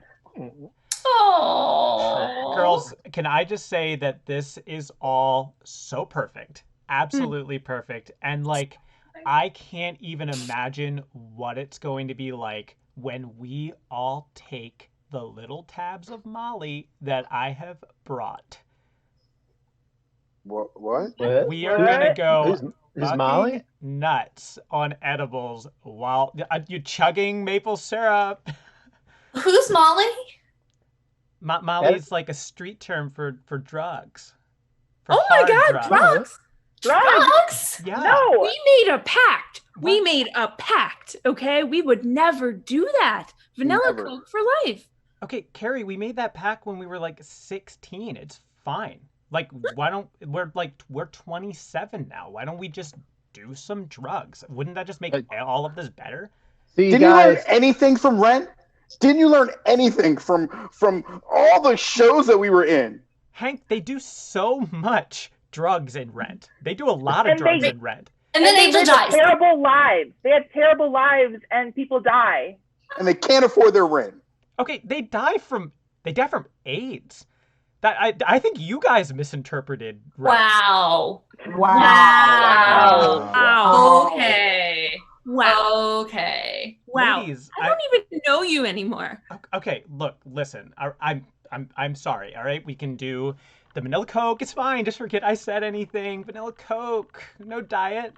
Oh. Girls, can I just say that this is all so perfect? Absolutely perfect. And like, I can't even imagine what it's going to be like when we all take the little tabs of Molly that I have brought. What? We are gonna go Who's Molly? fucking nuts on edibles while you chugging maple syrup. Who's Molly? Molly's like a street term for drugs. For Oh my hard God, drugs. Drugs? Yeah. No. We made a pact. We made a pact, okay? We would never do that. Vanilla Never. Coke for life. Okay, Carrie, we made that pact when we were like 16. It's fine. Like, why don't we're 27 now? Why don't we just do some drugs? Wouldn't that just make all of this better? See, Didn't you learn guys, anything from Rent? Didn't you learn anything from all the shows that we were in? Hank, they do so much drugs in Rent. They do a lot of And drugs they- in Rent. And then they Angel live dies. terrible lives. They have terrible lives, and people die. And they can't afford their rent. Okay, they die from AIDS. I think you guys misinterpreted Rent. Wow. Wow. Wow. Okay. Wow. Okay. Wow. Ladies, I don't even know you anymore. Okay, look, listen. I'm sorry. All right, we can do the vanilla Coke. It's fine. Just forget I said anything. Vanilla Coke, no diet.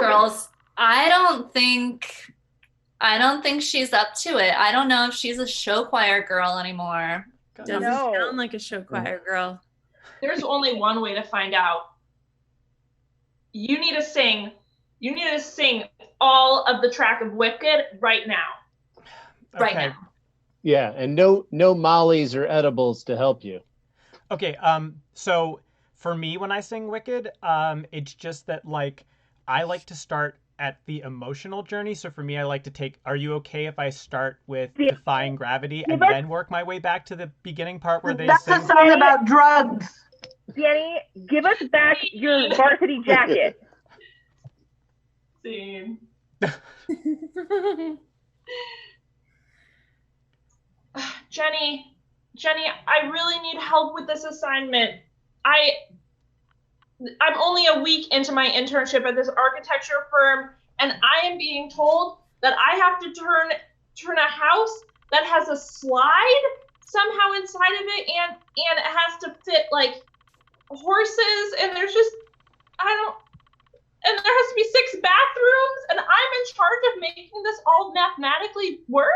Girls, I don't think she's up to it. I don't know if she's a show choir girl anymore. Doesn't No. sound like a show choir girl. There's only one way to find out. You need to sing all of the track of Wicked right now. Right Okay. now. yeah, and no mollies or edibles to help you. Okay, so for me when I sing Wicked, it's just that like I like to start at the emotional journey. So for me, I like to take, are you okay if I start with Yeah. Defying Gravity and but- then work my way back to the beginning part where they That's sing? a song about drugs. Danny, give us back your varsity jacket. Scene. Jenny, I really need help with this assignment. I'm only a week into my internship at this architecture firm, and I am being told that I have to turn a house that has a slide somehow inside of it, and it has to fit like horses, and there's just and there has to be 6 bathrooms, and I'm in charge of making this all mathematically work.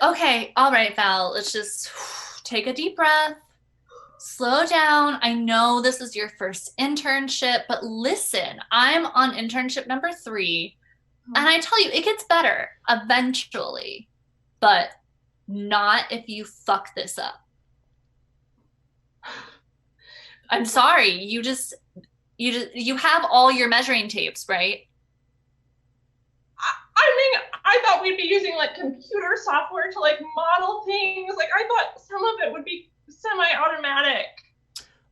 Okay, all right, Val. Let's just take a deep breath. Slow down. I know this is your first internship, but listen, I'm on internship number 3, and I tell you, it gets better eventually, but not if you fuck this up. I'm sorry. You have all your measuring tapes, right? I mean, I thought we'd be using like computer software to like model things. Like I thought some of it would be semi-automatic.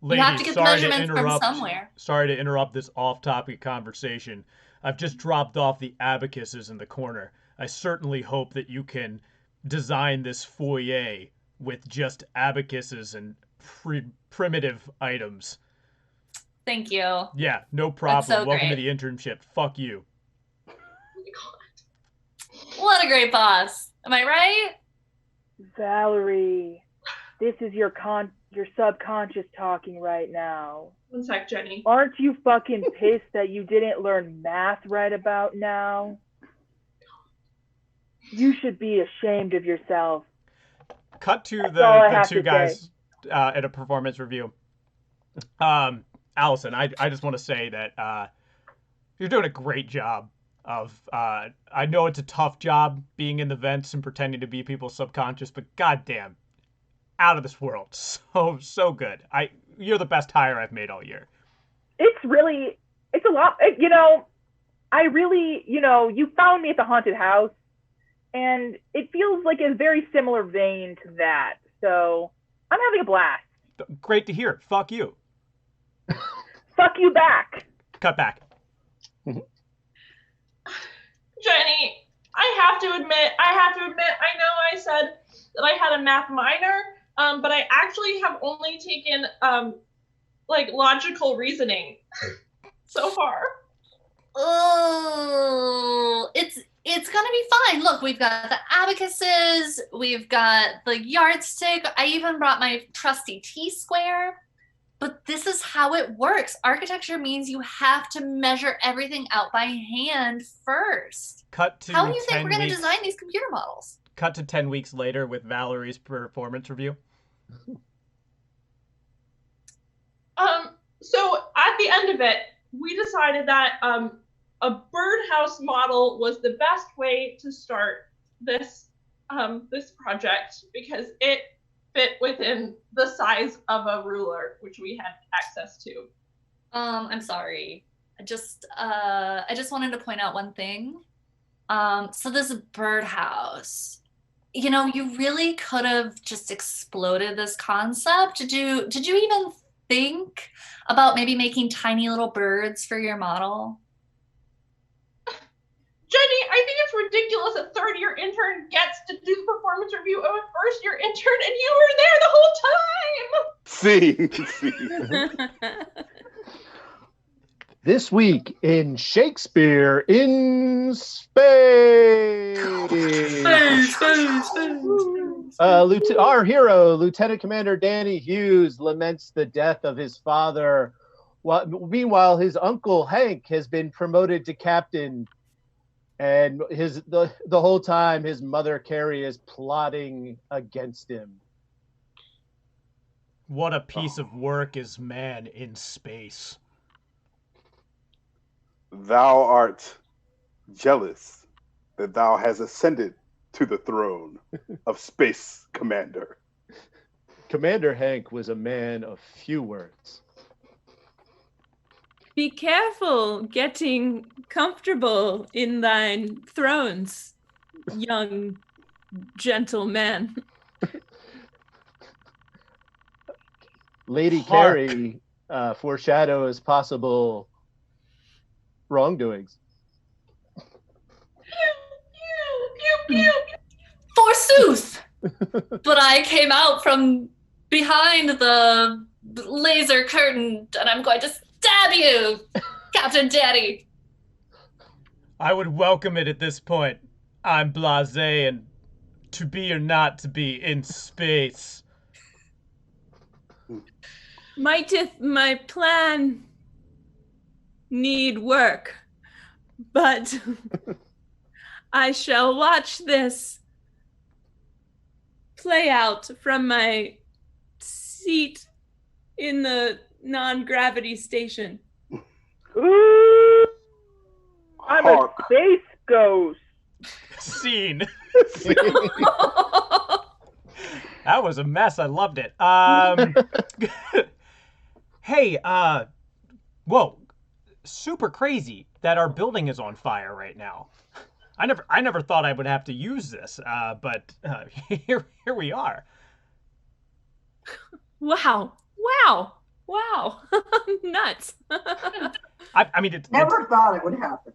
Ladies, have to get the sorry measurements from interrupt- somewhere. Sorry to interrupt this off-topic conversation. I've just dropped off the abacuses in the corner. I certainly hope that you can design this foyer with just abacuses and primitive items. Thank you. Yeah, no problem. so Welcome to great. the internship. Fuck you. What a great boss. Am I right? Valerie, this is your subconscious talking right now. One sec, Jenny. Aren't you fucking pissed that you didn't learn math right about now? You should be ashamed of yourself. Cut to That's all I the have two to guys at a performance review. Allison, I just want to say that you're doing a great job of I know it's a tough job being in the vents and pretending to be people's subconscious, but goddamn, out of this world. So good. You're the best hire I've made all year. It's a lot. I really, you found me at the haunted house, and it feels like a very similar vein to that. So I'm having a blast. Great to hear. Fuck you. Fuck you back. Cut back. Jenny, I have to admit, I know I said that I had a math minor, but I actually have only taken like logical reasoning. so far. Oh, it's gonna be fine. Look, we've got the abacuses, we've got the yardstick. I even brought my trusty T-square. But this is how it works. Architecture means you have to measure everything out by hand first. Cut to How do you think 10 we're going to weeks. design these computer models? Cut to 10 weeks later with Valerie's performance review. So at the end of it, we decided that a birdhouse model was the best way to start this this project because it fit within the size of a ruler, which we had access to. I'm sorry. I just wanted to point out one thing. So this birdhouse, you know, you really could have just exploded this concept. Did you even think about maybe making tiny little birds for your model? Jenny, I think it's ridiculous a third-year intern gets to do the performance review of a first-year intern, and you were there the whole time. This week in Shakespeare in Space. Our hero, Lieutenant Commander Danny Hughes, laments the death of his father. Meanwhile, his uncle Hank has been promoted to captain. And the whole time, his mother Carrie is plotting against him. What a piece of work is man in space. Thou art jealous that thou hast ascended to the throne of Space Commander. Commander Hank was a man of few words. Be careful getting comfortable in thine thrones, young gentleman. Lady Hark. Carrie foreshadows possible wrongdoings. Forsooth! But I came out from behind the laser curtain, and I'm going to stab you, Captain Daddy. I would welcome it at this point. I'm blasé, and to be or not to be in space. Mighteth my plan need work, but I shall watch this play out from my seat in the non-gravity station. Ooh, I'm Hark. a space ghost. Scene. That was a mess. I loved it. Hey, whoa, super crazy that our building is on fire right now. I never thought I would have to use this, but here we are. Wow. Nuts. I mean, Never thought it would happen.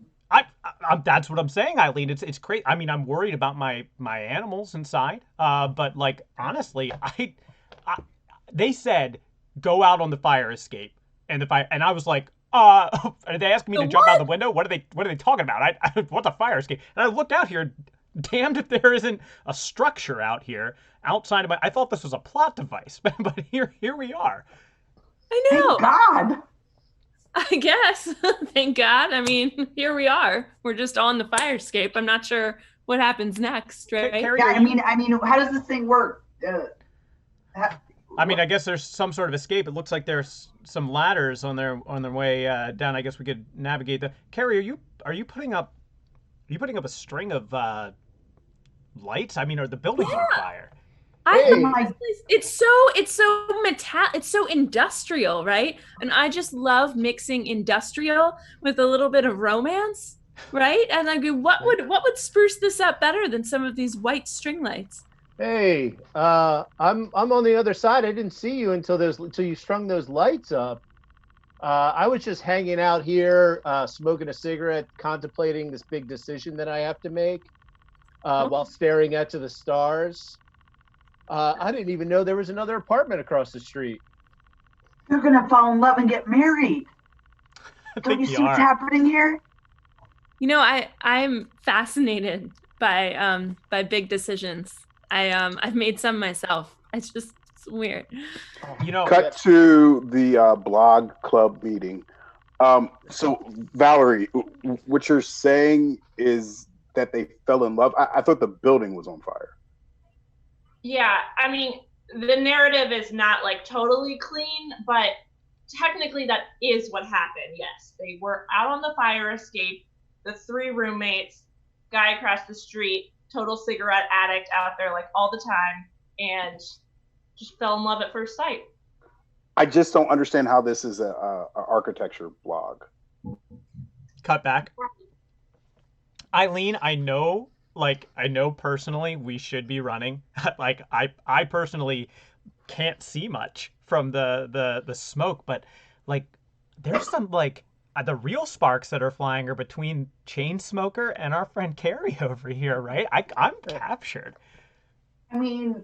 that's what I'm saying, Eileen. It's crazy. I mean, I'm worried about my animals inside. But like honestly, they said go out on the fire escape, and I was like, are they asking me to jump out the window? What are they talking about? What's a fire escape? And I looked out here. Damned if there isn't a structure out here outside of I thought this was a plot device, but here we are. I know. Thank God. I guess. Thank God. I mean, here we are. We're just on the fire escape. I'm not sure what happens next, right? Carrie, Yeah, I mean, how does this thing work? I mean, I guess there's some sort of escape. It looks like there's some ladders on their way down. I guess we could navigate the. Carrie, are you putting up a string of lights? I mean, are the buildings on fire? It's so industrial, right? And I just love mixing industrial with a little bit of romance, right? And I go, what would spruce this up better than some of these white string lights? Hey, I'm on the other side. I didn't see you until you strung those lights up. I was just hanging out here, smoking a cigarette, contemplating this big decision that I have to make, while staring at the stars. I didn't even know there was another apartment across the street. You're gonna fall in love and get married. Don't you you see what's are. happening here? I'm fascinated by big decisions. I've made some myself. It's weird. Cut to the blog club meeting. So Valerie, what you're saying is that they fell in love. I thought the building was on fire. Yeah, I mean, the narrative is not like totally clean, but technically that is what happened. Yes, they were out on the fire escape, the 3 roommates, guy across the street, total cigarette addict out there like all the time, and just fell in love at first sight. I just don't understand how this is a architecture blog. Cut back. Eileen, I know personally we should be running. Like I personally can't see much from the smoke, but like there's some like the real sparks that are flying are between Chain Smoker and our friend Carrie over here, right? I'm captured. I mean,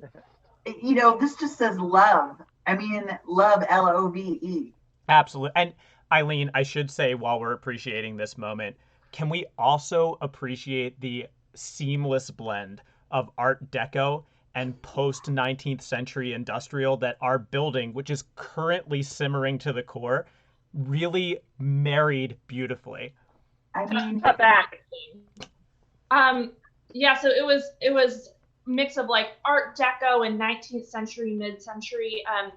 this just says love. I mean, love, LOVE. Absolutely. And Eileen, I should say while we're appreciating this moment, can we also appreciate the seamless blend of Art Deco and post-19th century industrial that our building, which is currently simmering to the core, really married beautifully. I mean, Cut back. Yeah, so it was mix of like Art Deco and 19th century, mid-century. I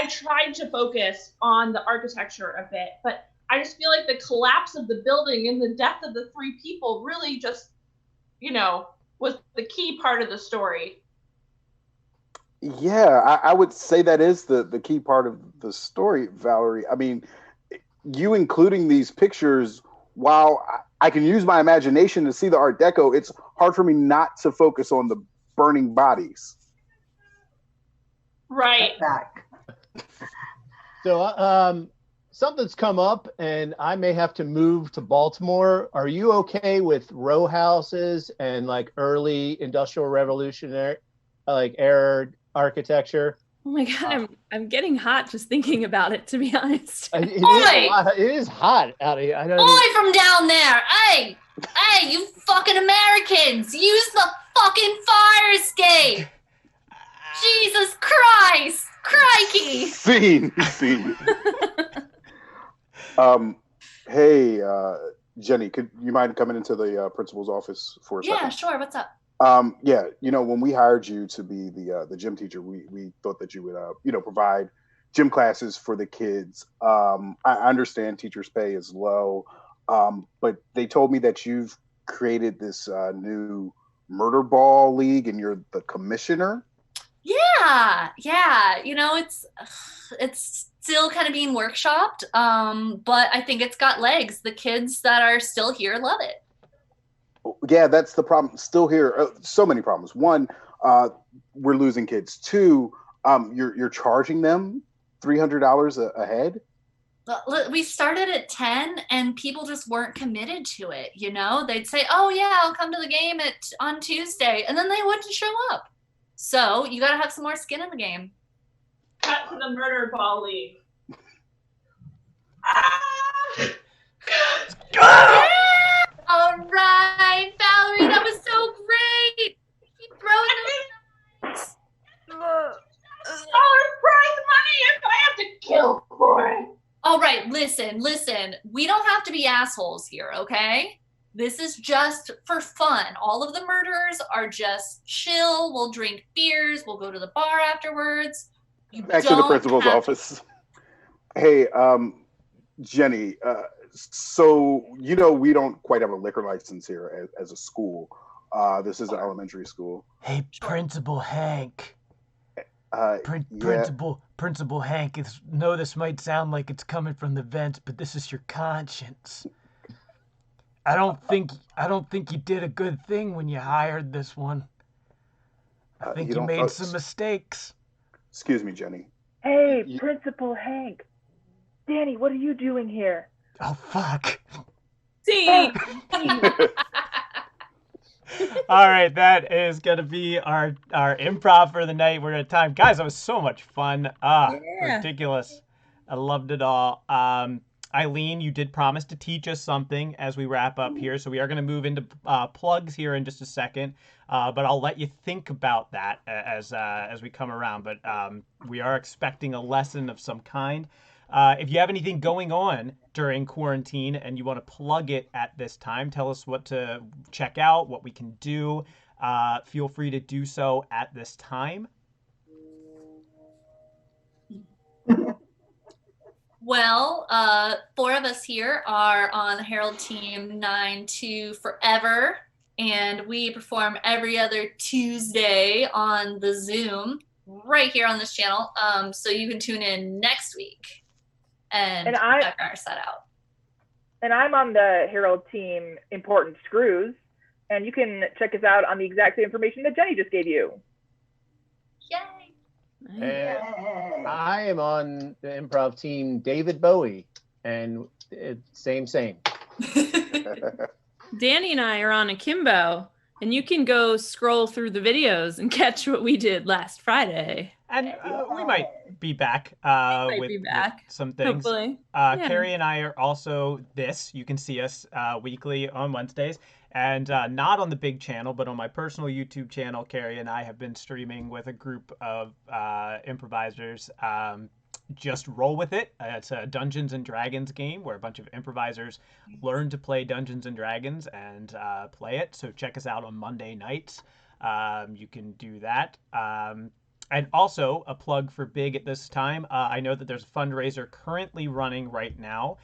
tried to focus on the architecture a bit, but I just feel like the collapse of the building and the death of the 3 people really just, was the key part of the story. Yeah, I would say that is the key part of the story, Valerie. I mean, you including these pictures, while I can use my imagination to see the Art Deco, it's hard for me not to focus on the burning bodies. Right. Back. So, something's come up, and I may have to move to Baltimore. Are you okay with row houses and like early industrial revolutionary, like era architecture? Oh my god, I'm getting hot just thinking about it, to be honest. It is hot out here. I don't Oi from down there! Hey, you fucking Americans! Use the fucking fire escape! Jesus Christ! Crikey! Scene. Hey, Jenny, could you mind coming into the principal's office for a second? Yeah, sure. What's up? Yeah, when we hired you to be the gym teacher, we thought that you would provide gym classes for the kids. I understand teachers' pay is low, but they told me that you've created this new murder ball league and you're the commissioner. Yeah. It's still kind of being workshopped, but I think it's got legs. The kids that are still here love it. Yeah, that's the problem. Still here, so many problems. One, we're losing kids. Two, you're charging them $300 a head. We started at 10 and people just weren't committed to it. They'd say, oh yeah, I'll come to the game on Tuesday, and then they wouldn't show up. So you got to have some more skin in the game. Cut to the murder ball league. All right, Valerie, that was so great. Keep throwing those. Prize money if I have to kill for it. All right, listen. We don't have to be assholes here, okay? This is just for fun. All of the murderers are just chill. We'll drink beers. We'll go to the bar afterwards. Back to the principal's office. Hey, Jenny, so we don't quite have a liquor license here as a school. This is an elementary school. Hey, Principal Hank. Principal Hank, this might sound like it's coming from the vents, but this is your conscience. I don't think you did a good thing when you hired this one. I think you made some mistakes. Excuse me, Jenny. Hey, Principal Hank. Danny, what are you doing here? Oh, fuck. See? All right, that is going to be our improv for the night. We're at time. Guys, that was so much fun. Yeah. Ridiculous. I loved it all. Eileen, you did promise to teach us something as we wrap up here, so we are going to move into plugs here in just a second. But I'll let you think about that as we come around. But we are expecting a lesson of some kind. If you have anything going on during quarantine and you want to plug it at this time, tell us what to check out, what we can do. Feel free to do so at this time. Well, 4 of us here are on the Herald Team 9 forever, and we perform every other Tuesday on the Zoom right here on this channel. So you can tune in next week and check our set out. And I'm on the Herald Team Important Screws, and you can check us out on the exact same information that Jenny just gave you. Yay! And I am on the improv team David Bowie, and same. Danny and I are on Akimbo, and you can go scroll through the videos and catch what we did last Friday. And we might be back, with some things. Hopefully. Carrie and I are also you can see us weekly on Wednesdays. And not on the big channel, but on my personal YouTube channel, Carrie and I have been streaming with a group of improvisers. Just roll with it. It's a Dungeons and Dragons game where a bunch of improvisers learn to play Dungeons and Dragons and play it. So check us out on Monday nights. You can do that. And also a plug for Big at this time. I know that there's a fundraiser currently running right now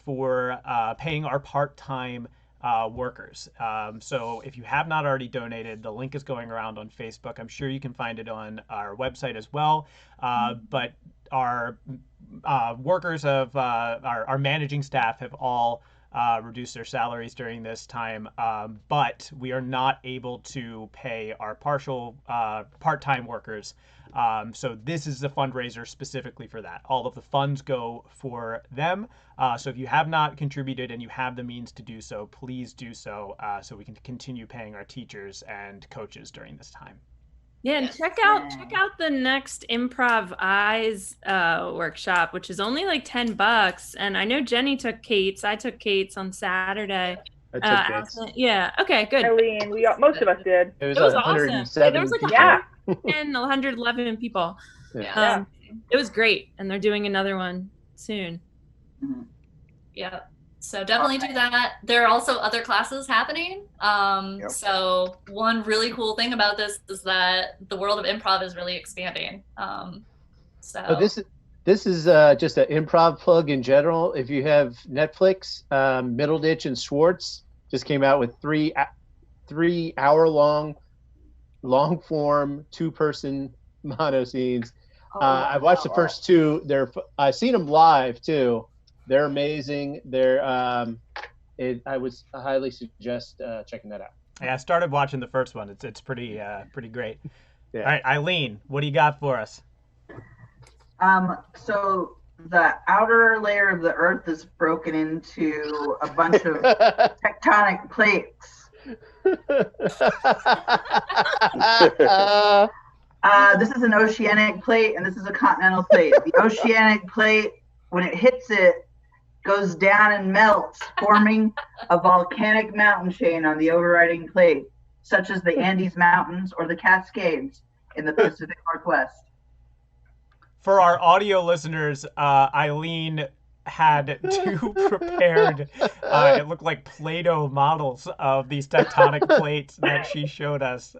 for paying our part-time workers. So if you have not already donated, the link is going around on Facebook. I'm sure you can find it on our website as well. But our workers of our managing staff have all reduced their salaries during this time, but we are not able to pay our part-time workers. So this is the fundraiser specifically for that. All of the funds go for them. So if you have not contributed and you have the means to do so, please do so, so we can continue paying our teachers and coaches during this time. Yeah, and check out the next Improv Eyes workshop, which is only like $10. And I know Jenny took Kate's. I took Kate's on Saturday. I took Kate's. Yeah. Okay. Good. Eileen, most of us did. It was awesome. awesome. There was like 110, 111 people. Yeah. It was great, and they're doing another one soon. Yeah. So definitely do that. There are also other classes happening. So one really cool thing about this is that the world of improv is really expanding. This is just an improv plug in general. If you have Netflix, Middleditch and Schwartz just came out with 3 hour-long, long-form, 2-person mono scenes. I've watched the first 2. I've seen them live too. They're amazing. I would highly suggest checking that out. Yeah, I started watching the first one. It's pretty great. Yeah. All right, Eileen, what do you got for us? So the outer layer of the Earth is broken into a bunch of tectonic plates. This is an oceanic plate, and this is a continental plate. The oceanic plate, when it hits it, goes down and melts, forming a volcanic mountain chain on the overriding plate, such as the Andes Mountains or the Cascades in the Pacific Northwest. For our audio listeners, Eileen had 2 prepared, it looked like Play-Doh models of these tectonic plates that she showed us.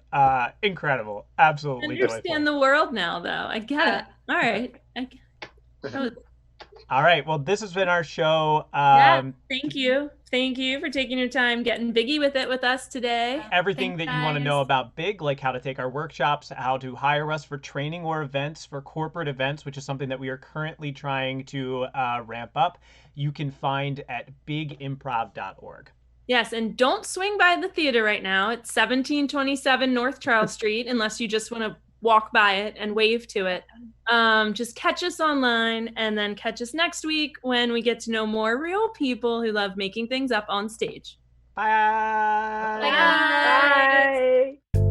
Incredible. Absolutely I understand joyful. the world now, though. I get it. All right. All right. Well, this has been our show. Thank you. Thank you for taking your time getting Biggie with us today. Everything that you want to know about Big, like how to take our workshops, how to hire us for training or events, for corporate events, which is something that we are currently trying to ramp up, you can find at bigimprov.org. Yes, and don't swing by the theater right now. It's 1727 North Charles Street, unless you just want to walk by it and wave to it. Just catch us online, and then catch us next week when we get to know more real people who love making things up on stage. Bye. Bye. Bye.